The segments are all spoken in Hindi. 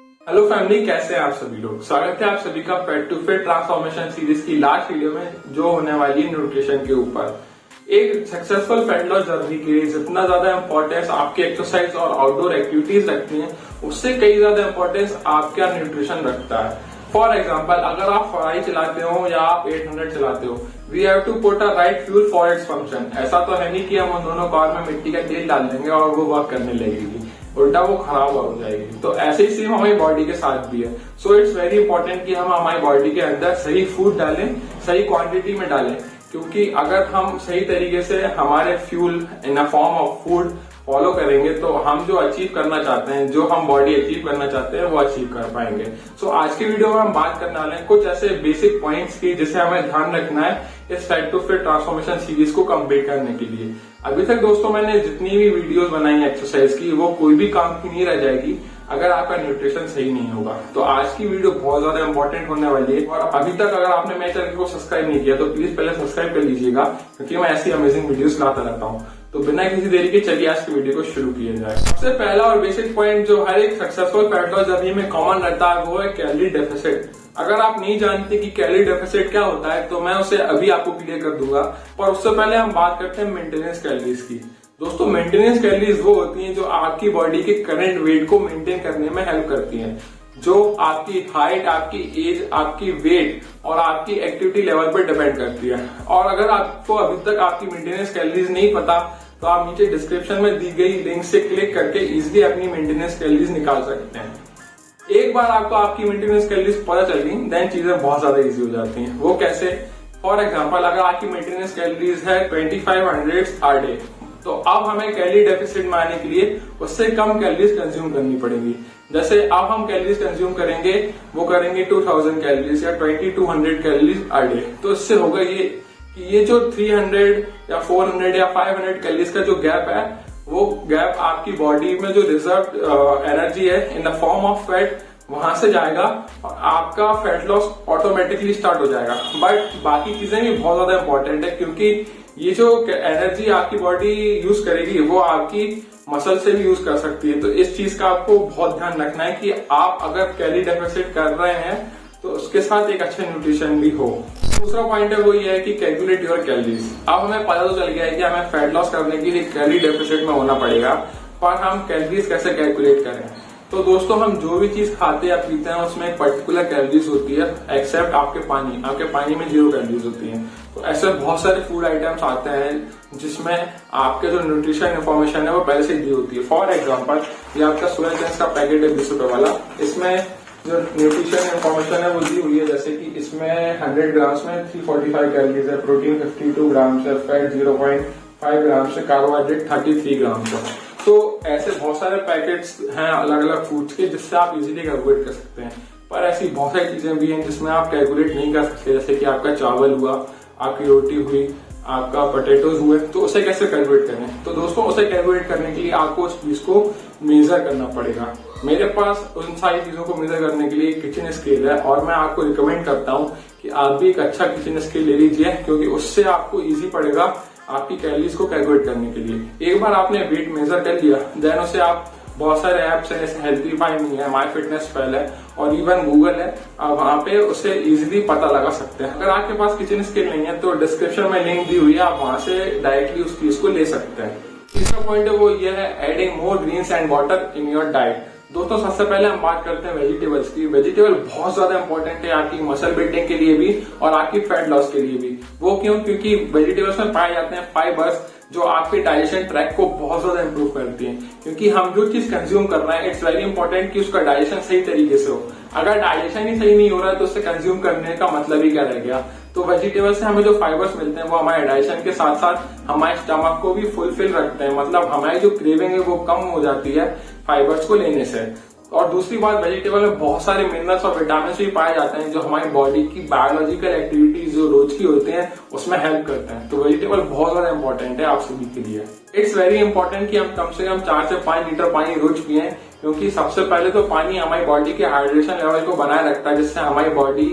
हेलो फैमिली, कैसे हैं आप सभी लोग। स्वागत है आप सभी का fat to fit transformation series की लास्ट वीडियो में, जो होने वाली है न्यूट्रिशन के ऊपर। एक सक्सेसफुल फैट लॉस जर्नी के लिए जितना ज्यादा इंपॉर्टेंस आपके एक्सरसाइज और आउटडोर एक्टिविटीज रखती हैं, उससे कई ज्यादा इंपॉर्टेंस आपका न्यूट्रिशन रखता है। फॉर एग्जाम्पल, अगर आप फराई चलाते हो या आप 800 चलाते हो, we have to put a right fuel for its function. ऐसा तो है नहीं कि हम उन दोनों कार में मिट्टी का तेल डाल देंगे और वो वर्क करने लगेगी, उल्टा वो खराब हो जाएगी। तो ऐसे ही सेम हमारी बॉडी के साथ भी है। सो इट्स वेरी इंपॉर्टेंट कि हम हमारी बॉडी के अंदर सही फूड डालें, सही क्वांटिटी में डालें, क्योंकि अगर हम सही तरीके से हमारे fuel in a form of food follow करेंगे तो हम जो अचीव करना चाहते हैं, जो हम बॉडी अचीव करना चाहते हैं, वो अचीव कर पाएंगे। सो आज की वीडियो में हम बात करने वाले हैं कुछ ऐसे बेसिक पॉइंट्स की जिसे हमें ध्यान रखना है इस fat to fit transformation series को कंप्लीट करने के लिए। अभी तक दोस्तों मैंने जितनी भी वीडियोस बनाई है एक्सरसाइज की, वो कोई भी काम की नहीं रह जाएगी अगर आपका न्यूट्रिशन सही नहीं होगा। तो आज की वीडियो बहुत ज्यादा इंपॉर्टेंट होने वाली है। और अभी तक अगर आपने मेरे चैनल को सब्सक्राइब नहीं किया तो प्लीज पहले सब्सक्राइब कर लीजिएगा, क्योंकि मैं ऐसी अमेजिंग वीडियोस लाता रहता हूँ। तो बिना किसी देरी के चलिए आज की वीडियो को शुरू किया जाए। सबसे पहला और बेसिक पॉइंट जो हर एक सक्सेसफुल फैट लॉस जर्नी में कॉमन रहता है, वो है कैलोरी डेफिसिट। अगर आप नहीं जानते कि कैलोरी डेफिसिट क्या होता है तो मैं उसे अभी आपको क्लियर कर दूंगा, पर उससे पहले हम बात करते हैं मेंटेनेंस कैलोरीज की। दोस्तों, मेंटेनेंस कैलोरीज वो होती हैं जो आपकी बॉडी के करंट वेट को मेंटेन करने में हेल्प करती हैं, जो आपकी हाइट, आपकी एज, आपकी वेट और आपकी एक्टिविटी लेवल पर डिपेंड करती है। और अगर आपको अभी तक आपकी मेंटेनेंस कैलोरीज नहीं पता तो आप नीचे डिस्क्रिप्शन में दी गई लिंक से क्लिक करके इजीली अपनी मेंटेनेंस कैलोरीज निकाल सकते हैं। एक बार आपको आपकी मेंटेनेंस कैलोरीज पता चल गई, देन चीजें बहुत ज्यादा इजी हो जाती हैं। वो कैसे? फॉर एग्जांपल, अगर आपकी मेंटेनेंस कैलोरीज है 2500 पर डे, तो अब हमें कैलोरी डेफिसिट में आने के लिए उससे कम कैलोरीज कंज्यूम करनी पड़ेगी। जैसे अब हम कैलोरीज कंज्यूम करेंगे, वो करेंगे 2000 कैलोरीज या 2200 कैलोरीज पर डे। तो इससे होगा ये जो 300 या 400 या 500 कैलोरीज का जो गैप है, वो गैप आपकी बॉडी में जो रिजर्व एनर्जी है in the form of fat, वहां से जाएगा और आपका फैट लॉस ऑटोमेटिकली स्टार्ट हो जाएगा। बट बाकी चीजें भी बहुत ज्यादा इंपॉर्टेंट है, क्योंकि ये जो एनर्जी आपकी बॉडी यूज करेगी वो आपकी मसल से भी यूज कर सकती है। तो इस चीज का आपको बहुत ध्यान रखना है कि आप अगर कैलोरी डेफिसिट कर रहे हैं तो उसके साथ एक अच्छा न्यूट्रिशन भी हो। दूसरा पॉइंट है वो ये है कि कैलकुलेट योर कैलोरीज। अब हमें पता तो चल गया है कि हमें फैट लॉस करने के लिए कैलोरी डेफिसिट में होना पड़ेगा, पर हम कैलोरीज कैसे कैलकुलेट करें? तो दोस्तों, हम जो भी चीज खाते या पीते हैं उसमें एक पर्टिकुलर कैलोरीज होती है, एक्सेप्ट आपके पानी में 0 कैलोरीज होती है। तो ऐसे बहुत सारे फूड आइटम्स आते हैं जिसमें आपके जो न्यूट्रिशन इन्फॉर्मेशन है वो पहले से दी होती है। फॉर एग्जाम्पल, ये आपका सोया चंक्स का पैकेट है 20 रुपए वाला, इसमें जो न्यूट्रिशन इन्फॉर्मेशन है वो दी हुई है, जैसे कि इसमें 100 ग्राम्स में 345 कैलोरीज है, प्रोटीन 52 ग्राम्स है, फैट 0.5 ग्राम्स है, कार्बोहाइड्रेट 33 ग्राम्स है। तो ऐसे बहुत सारे पैकेट्स हैं अलग अलग फूड्स के जिससे आप इजीली कैलकुलेट कर सकते हैं। पर ऐसी बहुत सारी चीजें भी हैं जिसमें आप कैलकुलेट नहीं कर सकते, जैसे कि आपका चावल हुआ, आपकी रोटी हुई, आपका पोटैटोज हुए। तो उसे कैसे कैलकुलेट करें? तो दोस्तों, उसे कैलकुलेट करने के लिए आपको उस चीज को मेजर करना पड़ेगा। मेरे पास उन सारी चीजों को मेजर करने के लिए किचन स्केल है, और मैं आपको रिकमेंड करता हूं कि आप भी एक अच्छा किचन स्केल ले लीजिए, क्योंकि उससे आपको इजी पड़ेगा आपकी कैलोरीज को कैलकुलेट करने के लिए। एक बार आपने वेट मेजर कर लिया, देन उसे आप बहुत सारे ऐप्स हैं, जैसे हेल्थीफाई मी है, माई फिटनेस पैल है और इवन गूगल है, आप वहां पे उसे इजीली पता लगा सकते हैं। अगर आपके पास किचन स्केल नहीं है तो डिस्क्रिप्शन में लिंक दी हुई है, आप वहां से डायरेक्टली उस चीज को ले सकते हैं। तीसरा पॉइंट है वो ये है adding more greens and water in your diet. दोस्तों, सबसे पहले हम बात करते हैं वेजिटेबल्स की। वेजिटेबल बहुत ज्यादा इंपॉर्टेंट है आपकी मसल बिल्डिंग के लिए भी और आपकी फैट लॉस के लिए भी। वो क्यों? क्योंकि वेजिटेबल्स में पाए जाते हैं फाइबर्स, जो आपके डाइजेशन ट्रैक को बहुत ज्यादा इंप्रूव करती है। क्योंकि हम जो चीज कंज्यूम कर रहे हैं, इट्स वेरी इंपॉर्टेंट कि उसका डाइजेशन सही तरीके से हो। अगर डाइजेशन ही सही नहीं हो रहा है तो उससे कंज्यूम करने का मतलब ही क्या रह गया? तो वेजिटेबल से हमें जो फाइबर्स मिलते हैं वो हमारे डाइजेशन के साथ साथ हमारे स्टमक को भी फुलफिल रखते हैं, मतलब हमारी जो क्रेविंग है वो कम हो जाती है फाइबर्स को लेने से। और दूसरी बात, वेजिटेबल में बहुत सारे मिनरल्स और विटामिन भी पाए जाते हैं जो हमारी बॉडी की बायोलॉजिकल एक्टिविटीज जो रोज की होती हैं उसमें हेल्प करते हैं। तो वेजिटेबल बहुत ज्यादा इंपॉर्टेंट है आप सभी के लिए। इट्स वेरी इंपॉर्टेंट कि हम कम से कम 4 से 5 लीटर पानी रोज पिए, क्योंकि सबसे पहले तो पानी हमारी बॉडी के हाइड्रेशन लेवल को बनाए रखता है, जिससे हमारी बॉडी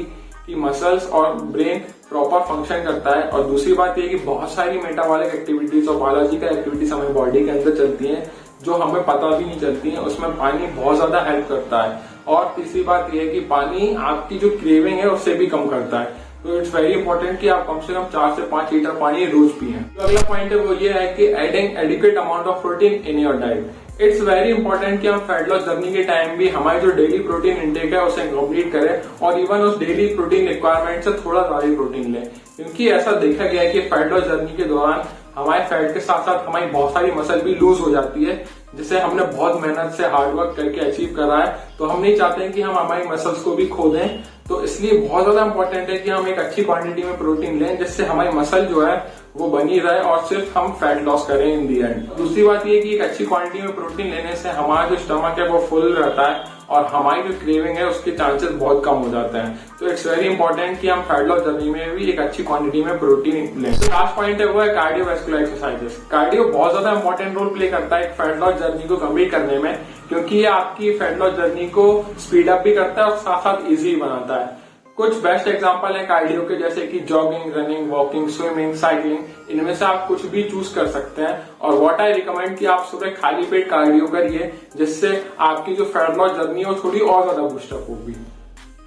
की मसल्स और ब्रेन प्रॉपर फंक्शन करता है। और दूसरी बात यह कि बहुत सारी मेटाबॉलिक एक्टिविटीज और बायोलॉजिकल एक्टिविटीज हमारी बॉडी के अंदर चलती हैं जो हमें पता भी नहीं चलती है, उसमें पानी बहुत ज्यादा हेल्प करता है। और तीसरी बात यह है कि पानी आपकी जो क्रेविंग है उससे भी कम करता है। तो इट्स वेरी इंपॉर्टेंट कि आप कम से कम 4 से 5 लीटर पानी रोज पिएं। तो अगला पॉइंट है वो ये है कि adding adequate amount of protein in your diet. It's very important कि हम फैट लॉस जर्नी के टाइम भी हमारे जो डेली प्रोटीन इंटेक है उसे कंप्लीट करें और इवन उस डेली प्रोटीन रिक्वायरमेंट से थोड़ा ज्यादा प्रोटीन लें, क्योंकि ऐसा देखा गया है कि फैट लॉस जर्नी के दौरान हमारे फैट के साथ साथ हमारी बहुत सारी मसल भी लूज हो जाती है, जिसे हमने बहुत मेहनत से हार्डवर्क करके अचीव करा है। तो हम नहीं चाहते हैं कि हम हमारी मसल्स को भी खो दें। तो इसलिए बहुत ज्यादा इंपॉर्टेंट है कि हम एक अच्छी क्वांटिटी में प्रोटीन लें, जिससे हमारी मसल जो है वो बनी रहे और सिर्फ हम फैट लॉस करें इन दी एंड। दूसरी बात ये कि एक अच्छी क्वांटिटी में प्रोटीन लेने से हमारा जो स्टमक है वो फुल रहता है और हमारी जो क्रेविंग है उसके चांसेस बहुत कम हो जाते हैं। तो इट्स वेरी इंपॉर्टेंट कि हम फैट लॉस जर्नी में भी एक अच्छी क्वांटिटी में प्रोटीन लें। तो लास्ट पॉइंट है वो है कार्डियोवैस्कुलर एक्सरसाइजेस। कार्डियो बहुत ज्यादा इंपॉर्टेंट रोल प्ले करता है एक फैट लॉस जर्नी को कंप्लीट करने में, क्योंकि ये आपकी फैट लॉस जर्नी को स्पीड अप भी करता है और साथ साथ इजी बनाता है। कुछ बेस्ट एग्जांपल है कार्डियो के, जैसे कि jogging, running, walking, swimming, cycling. इनमें से आप कुछ भी चूज कर सकते हैं और व्हाट आई रिकमेंड कि आप सुबह खाली पेट कार्डियो करिए, जिससे आपकी जो फैट लॉस जर्नी है वो थोड़ी और ज्यादा बूस्टअप होगी।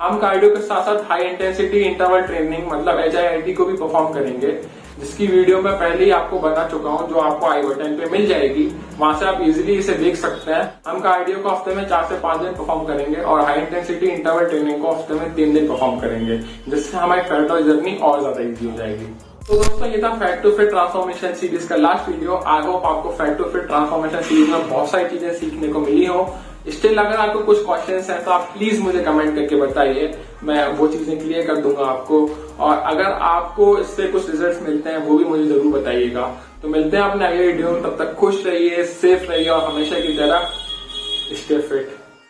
हम कार्डियो के साथ साथ हाई इंटेंसिटी इंटरवल ट्रेनिंग मतलब HIIT को भी परफॉर्म करेंगे, जिसकी वीडियो मैं पहले ही आपको बना चुका हूं, जो आपको आई बटन पे मिल जाएगी। वहां से आप इजीली इसे देख सकते हैं। हम कार्डियो को हफ्ते में 4 से 5 दिन परफॉर्म करेंगे और हाई इंटेंसिटी इंटरवल ट्रेनिंग को हफ्ते में 3 दिन परफॉर्म करेंगे, जिससे हमारी फैट लॉस जर्नी और ज्यादा इजी हो जाएगी। तो दोस्तों ये था fat to fit transformation series का लास्ट वीडियो। आई होप आपको fat to fit transformation series में बहुत सारी चीजें सीखने को मिली हो। स्टिल अगर आपको कुछ क्वेश्चंस हैं तो आप प्लीज मुझे कमेंट करके बताइए, मैं वो चीजें क्लियर कर दूंगा आपको। और अगर आपको इससे कुछ रिजल्ट्स मिलते हैं वो भी मुझे जरूर बताइएगा। तो मिलते हैं अपने अगले वीडियो में, तब तक खुश रहिए, सेफ रहिए और हमेशा की तरह स्टे फिट।